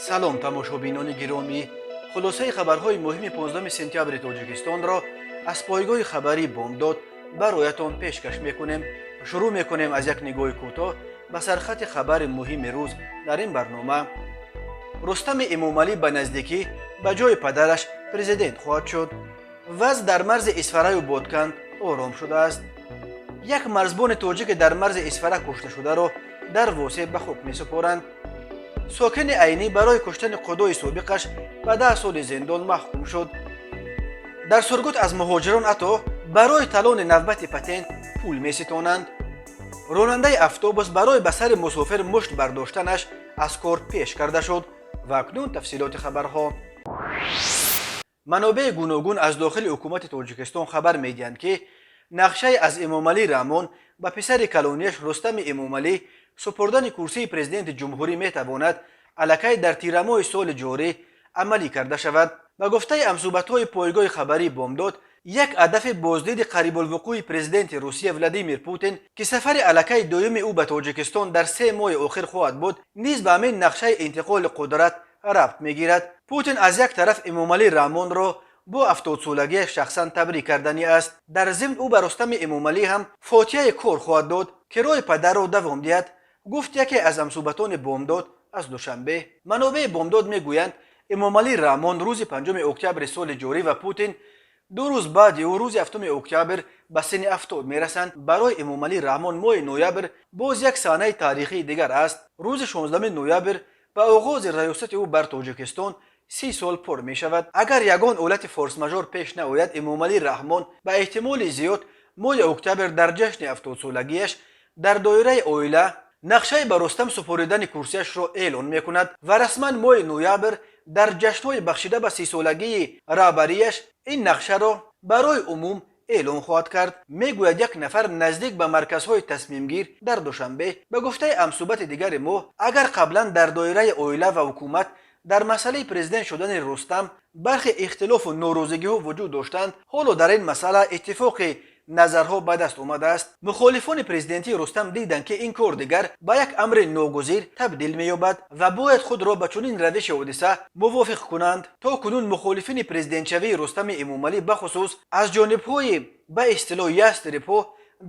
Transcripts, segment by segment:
салом тамошобинони гиромӣ, хулосаи хабарҳои муҳими 15 сентябри тоҷикистонро аз пойгоҳи хабарӣ бомдод бароятон пешкаш мекунем. шурӯъ мекунем аз як нигоҳи кӯтоҳ ба сархати хабари муҳими рӯз дар ин барнома. рустами эмомалӣ ба наздикӣ ба ҷои падараш президент хоҳад шуд. вазъ дар марзи исфараю бодканд ором шудааст. як марзбони тоҷике дар марзи исфара кушташударо дар восеъ ба хук месупоранд. сокини айнӣ барои куштани қудои собиқаш ба 10 соли зиндон маҳкум шуд. дар сургут аз муҳоҷирон ҳатто барои талони навбати патент пул меситонанд. ронандаи автобус барои ба сари мусофир мушт бардоштанаш аз кор пеш карда шуд. ва акнун тафсилоти хабарҳо. манобеъи гуногун аз дохили ҳукумати тоҷикистон хабар медиҳанд ки нақшаи аз Эмомалӣ Раҳмон ба писари калонияш Рустами Эмомалӣ супурдани курсии президенти ҷумҳурӣ метавонад аллакай дар тирамоҳи соли ҷорӣ амалӣ карда шавад. ба гуфтаи амсубатҳои пойгоҳи хабарии бомдод, як ҳадафи боздиди қарибулвуқӯи президенти Русия Владимир Путин ки сафари аллакай дуюми ӯ ба Тоҷикистон дар 3 моҳи охир хоҳад буд, низ ба ҳамин нақшаи интиқоли қудрат рабт мегирад. Путин аз як тараф Эмомалӣ Раҳмонро бо 70-солагиаш шахсан табрик карданӣ аст. дар зимн ӯ ба Рустами Эмомалӣ ҳам фотиҳаи кор хоҳад дод ки роҳи падарро давом диҳад, гуфт яке аз амсубатони бомдод аз душанбе. манобеъи бомдод мегӯянд Эмомалӣ Раҳмон рӯзи 5 октябри соли ҷорӣ ва Путин 2 рӯз баъди ӯ рӯзи 7 октябр ба синни 70 мерасанд. барои Эмомалӣ Раҳмон моҳи ноябр боз як саҳнаи таърихии дигар аст. рӯзи 16 ноябр ба оғози раёсати ӯ бар Тоҷикистон 30 сол пур мешавад. агар ягон ҳолати форс-мажор пеш наояд, Эмомалӣ Раҳмон ба эҳтимоли зиёд моҳи октябр дар ҷашни 70-солагиаш дар доираи оила нақшаи ба Рустам супуридани курсиашро эълон мекунад ва расман моҳи ноябр дар ҷашнҳои бахшида ба 30-солагии раҳбарияш ин нақшаро барои умум эълон хоҳад кард, мегӯяд як нафар наздик ба марказҳои тасмимгир дар Душанбе. ба гуфтаи амсубати дигари мо, агар қаблан дар доираи оила ва ҳукумат дар масъалаи президент шудани Рустам бархи ихтилофу норӯзигиҳо вуҷуд доштанд, ҳоло дар ин масъала иттифоқи назарҳо ба даст омадааст. мухолифони президентии Рустам диданд ки ин кор дигар ба як амри ногузир табдил меёбад ва бояд худро ба чунин равиши ҳодиса мувофиқ кунанд. то кунун мухолифини президентшавии Рустами Эмомалӣ бахусус аз ҷонибҳои ба истилоҳ ястрибҳо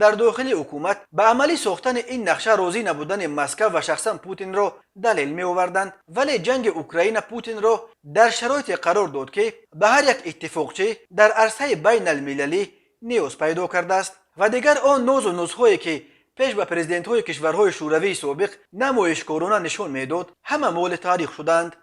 дар дохили ҳукумат ба амалӣ сохтани ин нақша розӣ набудани Москав ва шахсан Путинро далел меоварданд. вале ҷанги Украина Путинро дар шароите қарор дод ки ба ҳар як иттифоқчӣ дар арсаи байналмилалӣ نیاز پیدا کرده است و دیگر آن نوز و نوزهایی که پیش به پرزیدنت‌های کشورهای شوروی سابق نمایشکارانه نشان میداد همه مال تاریخ شدند.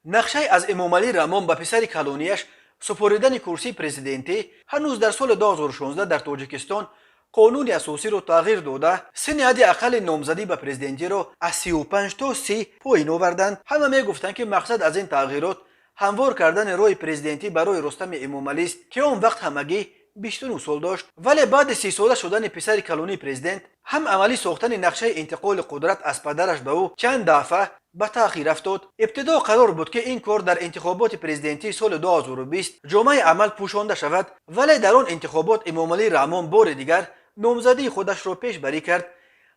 نقشه از امامعلی رحمان به پسر کلونیش سپردن کرسی پرزیدنتی هنوز در سال 2016 در تاجیکستان قانون اساسی رو تغییر داده سن حد اقل نامزدی به پرزیدنتی رو از 35 تا 30 پایین آوردند. همه میگفتند که مقصد از این تغییرات هموار کردن راه پرزیدنتی برای رستم امامعلی است که اون وقت همگی 29 سال داشت. ولی بعد 30 ساله شدن پسر کلونی پرزیدنت هم عملی ساختن نقشه انتقال قدرت از پدرش به او چند دفعه به تأخیر افتاد. ابتدا قرار بود که این کار در انتخابات پرزیدنتی سال 2020 جامعه عمل پوشانده شود، ولی در آن انتخابات امامعلی رحمان بار دیگر نامزدی خودش را پیش بری کرد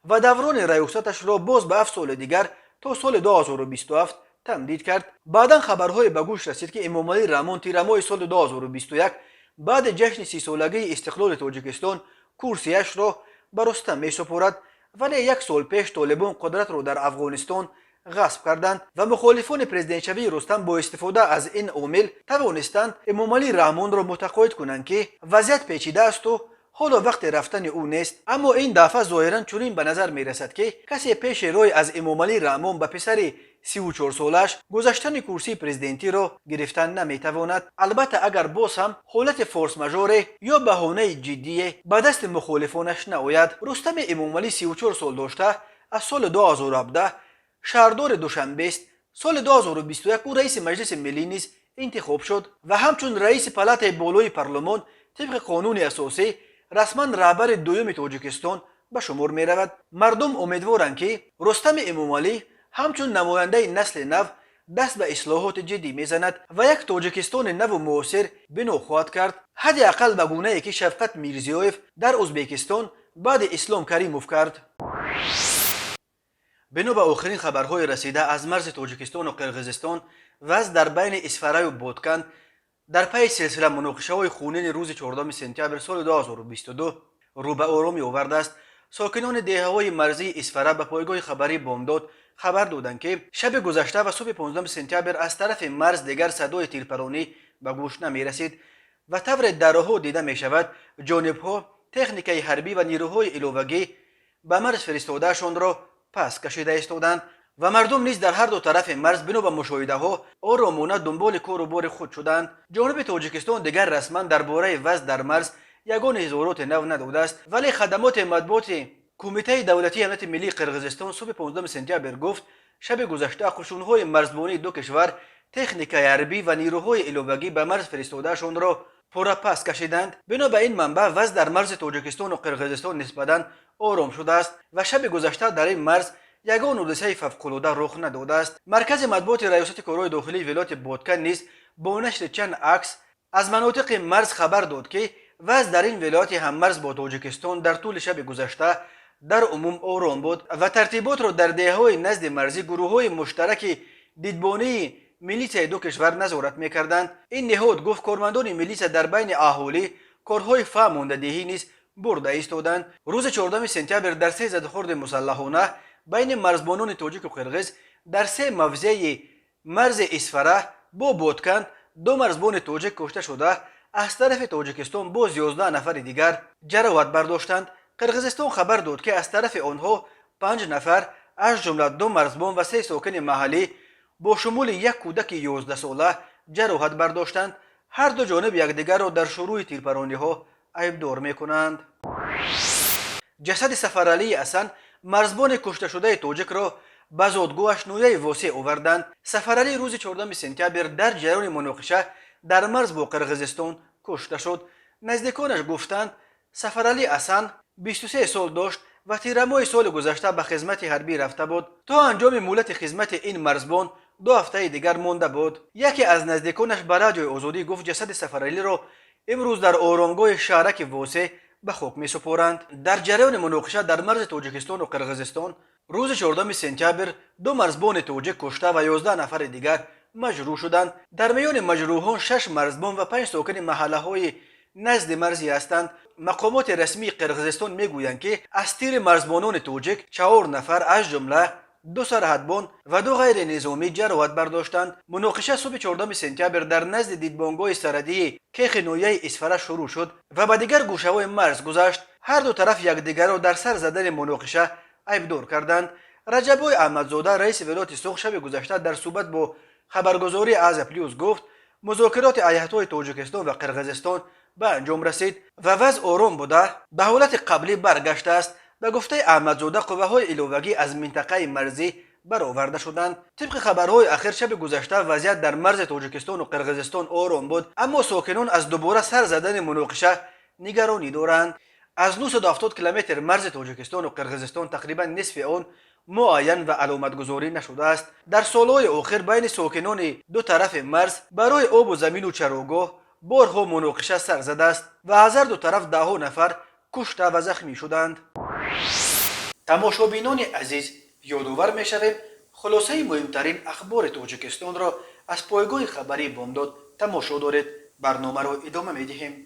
و دوران ریاستش را باز به 7 سال دیگر تا سال 2027 تمدید کرد. بعدا خبرهای به گوش رسید که امامعلی رحمان تیر ماه سال 2021 بعد جشن 30 سالگی استقلال تاجیکستان کرسیش را به رستم می‌سپارد، ولی یک سال پیش طالبان قدرت را در افغانستان غصب کردند و مخالفان پرزیدنتشوی رستم با استفاده از این عامل توانستند امامعلی رحمان را متقاعد کنند که وضعیت پیچیده است و حالا وقت رفتن او نیست. اما این دفعه ظاهرا چنین به نظر می‌رسد که کسی پیش روی از امامعلی رحمان به پسر 34 سالش گذشتن کرسی پرزیدنتی را گرفتن نمیتواند. البته اگر باز هم حالت فورس ماژور یا بهانه جدی به دست مخالفانش نآید. رستم امامعلی 34 سال داشته از سال 2017 شهردار دوشنبه است. سال 2021 او رئیس مجلس ملی نیز انتخاب شد و همچون رئیس پالاتای بالای پارلمان طبق قانون اساسی رسما رهبر دوم تاجیکستان به شمار می رود. مردم امیدوارند که رستم امامعلی همچون نماینده نسل نو دست به اصلاحات جدی میزند و یک تاجیکستان نو و معاصر بنا خواهد کرد، حداقل به گونه‌ای که شفقت میرزیویف در ازبکستان بعد اسلام کریموف کرد. بنا به آخرین خبرهای رسیده از مرز تاجیکستان و قرقیزستان وضع در بین اسفرای و بودکن در پی سلسله مناقشه‌های خونین روز 14 سپتامبر سال 2022 رو به آرامی آورده است. ساکنان دهه‌های مرزی اسفره به پایگاه خبری بامداد خبر دادند که شب گذشته و صبح 15 سپتامبر از طرف مرز دیگر صدای تیرپرانی به گوش نمی رسید و طور درها دیده می شود جانبها تکنیک حربی و نیروهای علاوگی به مرز فرستادهشان را پس کشیده ایستادند و مردم نیز در هر دو طرف مرز بنا به مشاهده ها آرامانه دنبال کار و بار خود شدند. جانب تاجیکستان دیگر رسما درباره وضع در مرز یگان اظهارات نو نداده است، ولی خدمات مطبوعات کمیته دولتی امنیت ملی قرقیزستان صبح 15 سپتامبر گفت شب گذشته قشون‌های مرزبانی دو کشور تکنیک حربی و نیروهای علاوگی به مرز فرستادهشان را پس کشیدند. بنا به این منبع وضع در مرز تاجیکستان و قرقیزستان نسبتاً آرام شده است و شب گذشته در این مرز یگان حادثه فوق‌العاده رخ نداده است. مرکز مطبوعات ریاست کارهای داخلی ولایت بودکن نیز با نشر چند عکس از مناطق مرز خبر داد که وضع در این ولایت هم مرز با تاجیکستان در طول شب گذشته در عموم آرام بود و ترتیبات را در دهه‌های نزد مرزی گروه‌های مشترک دیدبانی میلیس دو کشور نظارت می‌کردند. این نهاد گفت کارمندان میلیس در بین اهالی کارهای فرماندهی نیز برده ایستادند. روز 14 سپتامبر در سه زدخورد مسلحانه بین مرزبانان تاجیک و قرقیز در سه موضع مرز اسفره با بودکن دو مرزبان تاجیک کشته شده، از طرف تاجیکستان با 11 نفر دیگر جراحت برداشتند. قرقیزستان خبر داد که از طرف آنها 5 نفر از جمله 2 مرزبان و 3 ساکن محلی با شمول یک کودک 11 ساله جراحت برداشتند. هر دو جانب یکدیگر را در شروع تیرپرانی ها عیبدار میکنند. جسد سفرعلی حسن مرزبان کشته شده تاجیک را به زادگاهش نویه واسع آوردند. سفرعلی روز 14 سپتامبر در جریان مناقشه در مرز با قرقیزستان کشته شد. نزدیکانش گفتند سفرعلی حسن 23 سال داشت و تیر ماه سال گذشته به خدمت حربی رفته بود. تا انجام مهلت خدمت این مرزبان 2 هفته دیگر مانده بود. یکی از نزدیکانش به رادیوی آزادی گفت جسد سفرعلی را امروز در آرامگاه شهرک واسع به خاک می سپارند. در جریان مناقشه در مرز تاجیکستان و قرقیزستان روز 14 سپتامبر 2 مرزبان تاجیک کشته و 11 نفر دیگر مجروح شدند. در میان مجروحان 6 مرزبان و 5 ساکن محله های نزد مرزی هستند. مقامات رسمی قرقیزستان میگویند که از تیر مرزبانان تاجیک 4 نفر از جمله 2 سرحدبان و 2 غیر نظامی جراحت برداشتند. مناقشه صبح 14 سپتامبر در نزد دیدبانگاه سرحدی کیخ نویه اسفره شروع شد و به دیگر گوشه‌های مرز گذشت. هر دو طرف یکدیگر را در سر زدن مناقشه عیبدار کردند. رجبای احمدزاده رئیس ولایت سوخ شب گذشته در صحبت با خبرگزاری از پلیوس گفت مذاکرات ایالت‌های تاجیکستان و قرقیزستان به انجام رسید و وضع آرام بوده به حالت قبلی برگشته است. به گفته احمدزاده قوه‌های علاوگی از منطقه مرزی برآورده شدند. طبق خبرهای اخیر شب گذشته وضعیت در مرز تاجیکستان و قرقیزستان آرام بود، اما ساکنان از دوباره سر زدن مناقشه نگرانی دارند. از 970 کیلومتر مرز تاجیکستان و قرقیزستان تقریبا نصف آن معین و علامت گذاری نشده است. در سالهای آخر بین ساکنان دو طرف مرز برای آب و زمین و چراگاه بارها مناقشه سر زده است و از هر دو طرف 10 نفر کشته و زخمی شدند. تماشابینان عزیز، یادآور می‌شویم خلاصه مهمترین اخبار تاجیکستان را از پایگاه خبری بامداد تماشا دارید. برنامه را ادامه می‌دهیم.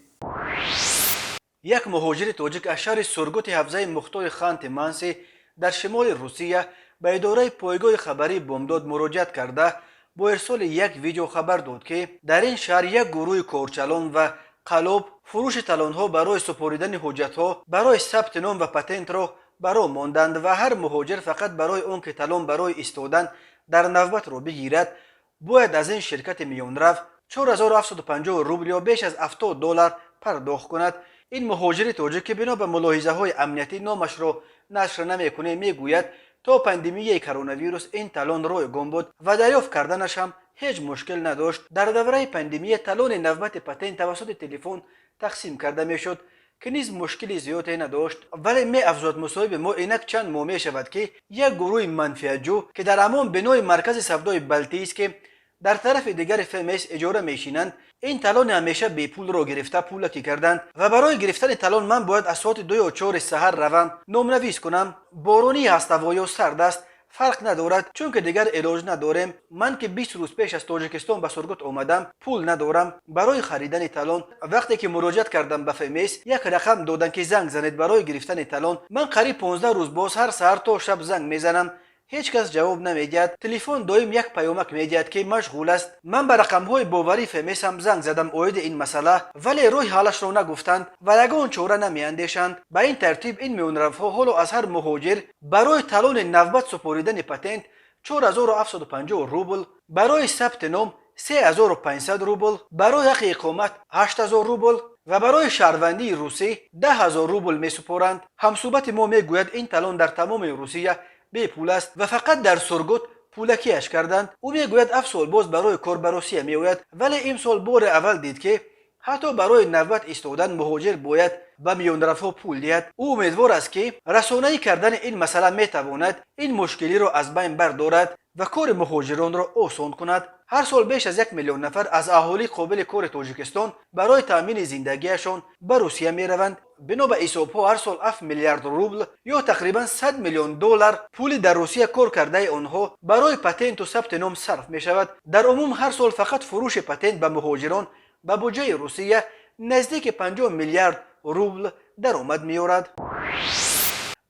یک مهاجر تاجیک از شهر سرگوت حوزه مختار خانت مانسی در شمال روسیه به اداره پایگاه خبری بامداد مراجعت کرده با ارسال یک ویدیو خبر داد که در این شهر یک گروه کارچلان و قلاب فروش تالان‌ها برای سپاریدن حجت‌ها برای ثبت نام و پتنت را برا ماندند و هر مهاجر فقط برای اون که تالان برای ایستادن در نوبت را بگیرد باید از این شرکت میان رو 4750 روبل یا بیش از $70 پرداخت کند. این مهاجر تاجیک که بنا به ملاحظه‌های امنیتی نامش را نشر نمی‌کنه میگوید تا پاندمی کرونا ویروس این تالان رایگان بود و دریافت کردنش هم هیچ مشکل نداشت. در دوره پاندمی تالان نوبت پتنت توسط تلفن تقسیم کرده میشد که نیز مشکلی زیادی نداشت، ولی می افزود مصاحبه ما اینک چند ماه می شود که یک گروه منفعتجو که در همان بنای مرکز سودای بلتی است که در طرف دیگر فمس اجاره میشینند این تالان همیشه بی پول را گرفته پولکی کردند و برای گرفتن تالان من باید از ساعت 2 یا 4 سحر روم، نامنویس کنم، بارانی هست و یا سرد است فرق ندارد چون که دیگر علاج نداریم. من که 20 روز پیش از تاجیکستان به سرگوت آمدم، پول ندارم برای خریدن تالون. وقتی که مراجعت کردم به فمیس، یک رقم دادن که زنگ زنید برای گرفتن تالون. من قریب 15 روز باز هر سحر تا شب زنگ میزنم، هیچ کس جواب نمیدهد. تلفن دایم یک پیامک میدهد که مشغول است. من به رقم‌های باوری فمیس هم زنگ زدم اوید این مسئله، ولی روی حالش را نگفتند و یگان چاره نمیاندیشند. به این ترتیب این میانرفها حالا از هر مهاجر برای تالون نوبت سپاریدن پتنت 4750 روبل، برای ثبت نام 3500 روبل، برای حق اقامت 8000 روبل و برای شهروندی روسی 10000 روبل می سپارند. همصحبت ما میگوید این تالون در تمام روسیه بی پول است و فقط در سرگوت پولکیش کردند. او میگوید افسال باز برای کار به روسیه میآید، ولی این سال بار اول دید که حتی برای نوبت ایستادن مهاجر باید به میانرفها پول دهد. او امیدوار است که رسانه‌ای کردن این مسئله میتواند این مشکلی را از بین بردارد و کار مهاجران را آسان کند. هر سال بیش از 1 میلیون نفر از اهالی قابل کار تاجیکستان برای تامین زندگیشان به روسیه می روند. بنا به حساب‌ها هر سال 7 میلیارد روبل یا تقریبا 100 میلیون دلار پول در روسیه کار کرده آنها برای پتنت و ثبت نام صرف می شود. در عموم هر سال فقط فروش پتنت به مهاجران به بودجه روسیه نزدیک 50 میلیارد روبل درآمد می‌آورد.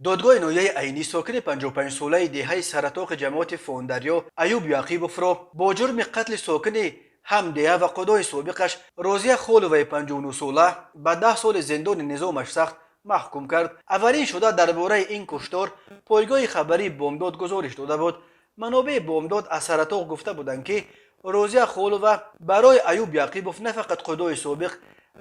دادگاه نویه عینی ساکن 55 ساله دهه سرطاق جماعت فوندریو ایوب یعقیبوف را با جرم قتل ساکن همدیه و قضای سابقش رازیه خولوی 59 ساله به 10 سال زندان نظامش سخت محکوم کرد. اولین شده درباره این کشتار پایگاه خبری بامداد گزارش داده بود. منابع بامداد از سرطاق گفته بودند که رازیه خولوی برای ایوب یعقیبوف نه فقط قضای سابق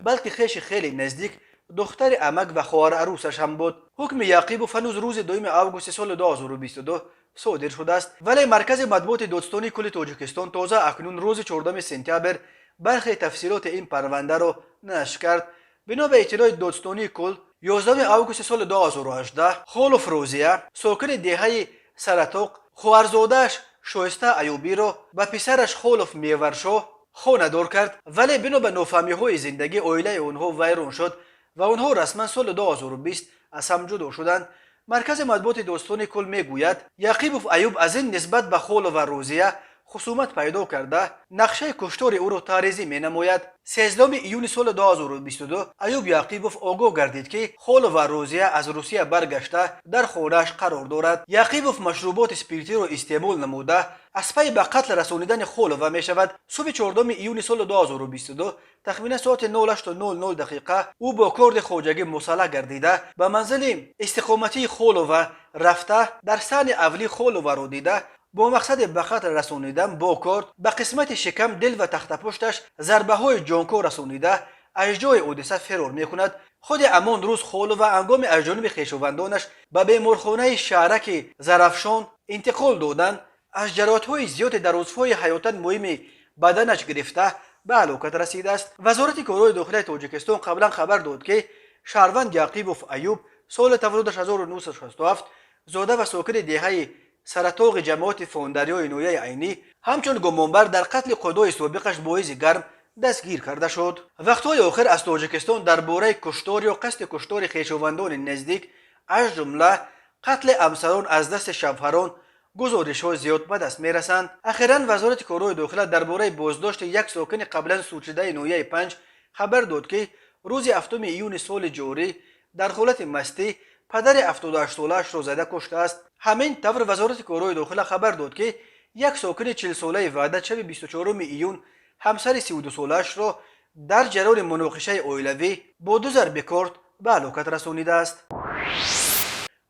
بلکه خویش خیلی نزدیک، دختر عمک و خواهر عروسش هم بود. حکم یعقیبوف هنوز روز 2 آگوست سال 2022 صادر شده است، ولی مرکز مطبوعات دادستانی کل تاجیکستان تازه اکنون روز 14 سپتامبر برخی تفصیلات این پرونده را نشر کرد. بنا به اطلاع دادستانی کل 11 آگوست سال 2018 خولوف رازیه ساکن دهه سرطاق خواهرزاده‌اش شایسته ایوبی را به پسرش خولوف میورشو خانه دار کرد، ولی بنا به نافهمی‌های زندگی عائله آنها ویران شد و آنها رسما سال 2020 از هم جدا شدند. مرکز مطبوعات دادستانی کل میگوید یعقیبوف ایوب از این نسبت به خولوف و رازیه خصومت پیدا کرده نقشه کشتار او را تعریضی می نماید. 13 ایون سال 2022 ایوب یعقیبوف آگاه گردید که خولوف و رازیه از روسیه برگشته در خانه‌اش قرار دارد. یعقیبوف مشروبات اسپریتی را استعمال نموده از پی به قتل رسانیدن خولوف می شود. صبح 14 ایون سال 2022 تخمین ساعت 08:00 دقیقه او با کارد خواجگی مسلح گردیده به منزل استقامتی خولوف رفته در صحن اولی خولوف را دیده با مقصد به قتل رسانیدن با کارد به قسمت شکم، دل و تخت پشتش ضربه های جانکو رسانیده از جای حادثه فرار می کند. خود همان روز خولوف هنگام از جانب خویشاوندانش به بیمارخانه شهرک زرافشان انتقال دادند. از جراحت‌های زیاد در عضوهای حیاتاً مهم بدنش گرفته به هلاکت رسیده است. وزارت کارهای داخلی تاجیکستان قبلا خبر داد که شهروند یعقیبوف ایوب سال تولدش 1967 زاده و ساکن دهه سرطاق جماعت فوندریای نویه عینی همچون گمانبر در قتل قضای سابقش باعث گرم دستگیر کرده شد. وقتهای آخر از تاجیکستان درباره کشتار یا قصد کشتار خویشاوندان نزدیک از جمله قتل همسران از دست شوهران گزارش‌ها زیاد به دست می‌رسند. اخیراً وزارت کارهای داخلی درباره بازداشت یک ساکن قبلا سودشده نویه 5 خبر داد که روز 7 ایون سال جاری در حالت مستی پدر 78 ساله‌اش را زده کشته است. همین طور وزارت کارهای داخلی خبر داد که یک ساکن 40 ساله وعده شب 24 ایون همسر 32 ساله‌اش را در جریان مناقشه عائلوی با 2 ضرب کارد به هلاکت رسانیده است.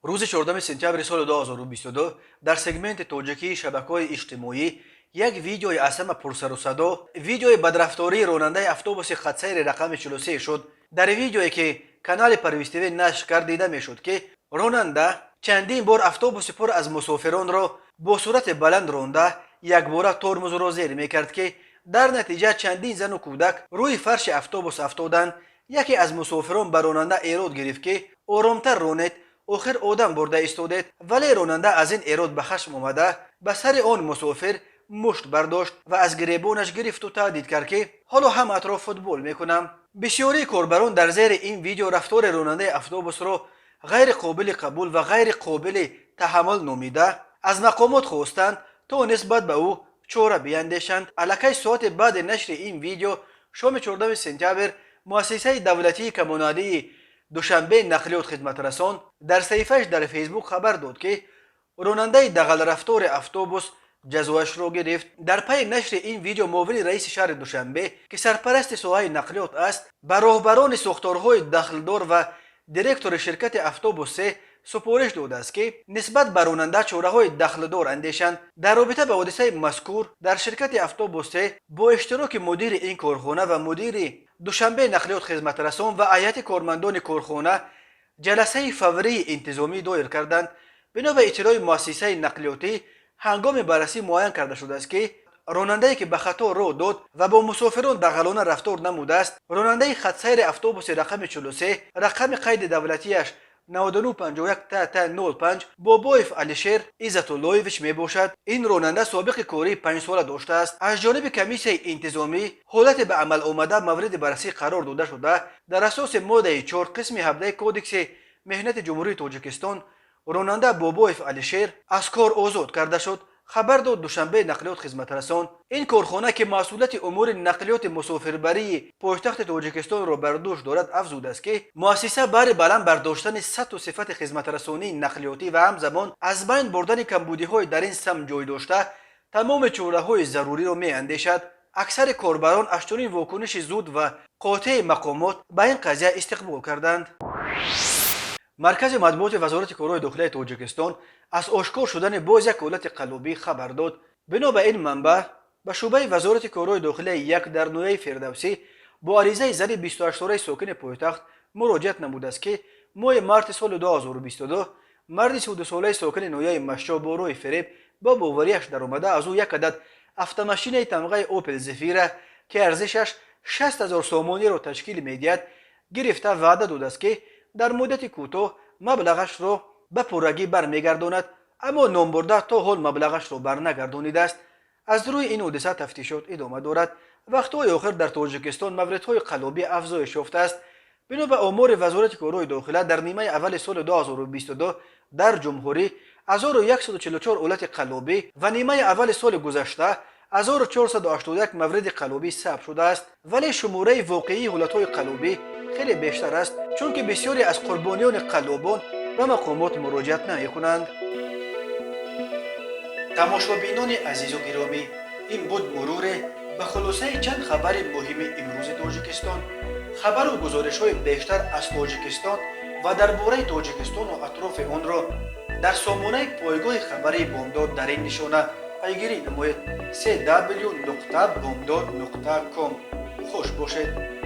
روز 14 سپتامبر سال 2022 در سگمنت تاجیکی شبکه‌های اجتماعی یک ویدیوی از همه پرسر و صدا ویدیوی بدرفتاری راننده اتوبوس خطسیر رقم 43 شد. در ویدیویی که کانال پرویز تیوی نشر کرد دیده میشد که راننده چندین بار اتوبوس پر از مسافران را با سرعت بلند رانده یک بار ترمز را زیر میکرد که در نتیجه چندین زن و کودک روی فرش اتوبوس افتادند. یکی از مسافران به راننده ایراد گرفت که آرامتر رانید، آخر آدم برده ایستادید، ولی راننده از این ایراد به خشم آمده به سر آن مسافر مشت برداشت و از گریبانش گرفت و تهدید کرد که حالا هم اطراف فوتبال میکنم. بسیاری کاربران در زیر این ویدیو رفتار راننده اتوبوس را غیر قابل قبول و غیر قابل تحمل نامیده از مقامات خواستند تا نسبت به او چاره بیندیشند. الکی ساعت بعد نشر این ویدیو شام 14 سپتامبر مؤسسه دولتی که منادی دوشنبه نقلیات خدمت رسان در صفحه‌اش در فیسبوک خبر داد که راننده دغل رفتار اتوبوس جزوه‌اش را گرفت. در پی نشر این ویدیو معاون رئیس شهر دوشنبه که سرپرست ساحه نقلیات است به راهبران ساختارهای دخلدار و دیرکتور شرکت اتوبوس سپارش داده است که نسبت به راننده چاره‌های دخلدار اندیشند. در رابطه با حادثه مذکور در شرکت اتوبوس با اشتراک مدیر این کارخانه و مدیر دوشنبه نقلیات خدمت رسان و هیئت کارمندان کارخانه جلسه فوری انتظامی دایر کردند. بنا به اطلاع مؤسسه نقلیاتی هنگام بررسی معاین کرده شده است که راننده‌ای که به خطا راه داد و با مسافران دغلانه رفتار نموده است راننده خط سیر اتوبوس رقم 43 رقم قید دولتیش 9951-05 بابایف علیشیر عزت اللهویچ می باشد. این راننده سابق کاری 5 ساله داشته است. از جانب کمیسیون انتظامی حالت به عمل آمده مورد بررسی قرار داده شده. در اساس ماده 4 قسم 17 کودکس مهنت جمهوری تاجیکستان راننده بابایف علیشیر از کار آزاد کرده شد. خبر داد دوشنبه نقلیات خدمت رسان. این کارخانه که مسئولیت امور نقلیات مسافربری پایتخت تاجیکستان را بر دوش دارد افزود است که مؤسسه برای بلند برداشتن سطح و صفت خدمت رسانی نقلیاتی و همزمان از بین بردن کمبودی‌های در این سمت جای داشته تمام چاره‌های ضروری را می‌اندیشد. اکثر کاربران از چنین واکنش زود و قاطع مقامات به این قضیه استقبال کردند. مرکز مطبوعات وزارت کارهای داخلی تاجیکستان از آشکار شدن باز یک حالت قلابی خبر داد. بنا به این منبع به شعبه وزارت کارهای داخلی یک در نویه فردوسی با عریضه زن 28 ساله ساکن پایتخت مراجعت نموده است که ماه مارس سال 2022 مرد 32 ساله ساکن نویه مشا با روی فریب با باوریش در آمده از او یک عدد автомاشین تمغه اوپل زفیره که ارزشش 60,000 سومانی را تشکیل می‌دهد گرفته وعده داده است که در مدت کوتاه مبلغش را به پرگی برمیگرداند، اما نام برده تا حال مبلغش را برنگردانیده است. از روی این حادثه تفتیشات ادامه دارد. وقت‌های آخر در تاجیکستان موردهای قلابی افزایش یافته است. بنا به آمار وزارت کارهای داخلی در نیمه اول سال 2022 در جمهوری 1144 حالت قلابی و نیمه اول سال گذشته 1481 مورد قلابی ثبت شده است، ولی شماره واقعی حالتهای قلابی خیلی بیشتر است چون که بسیاری از قربانیان قلابان به مقامات مراجعت نمی‌کنند. تماشابینان عزیز و گرامی، این بود مرور به خلاصه چند خبر مهم امروز تاجیکستان. خبر و گزارش‌های بیشتر از تاجیکستان و درباره تاجیکستان و اطراف آن را در سامانه پایگاه خبری بامداد در این نشانه پیگیری نمایید: www.bomdad.com. خوش باشید.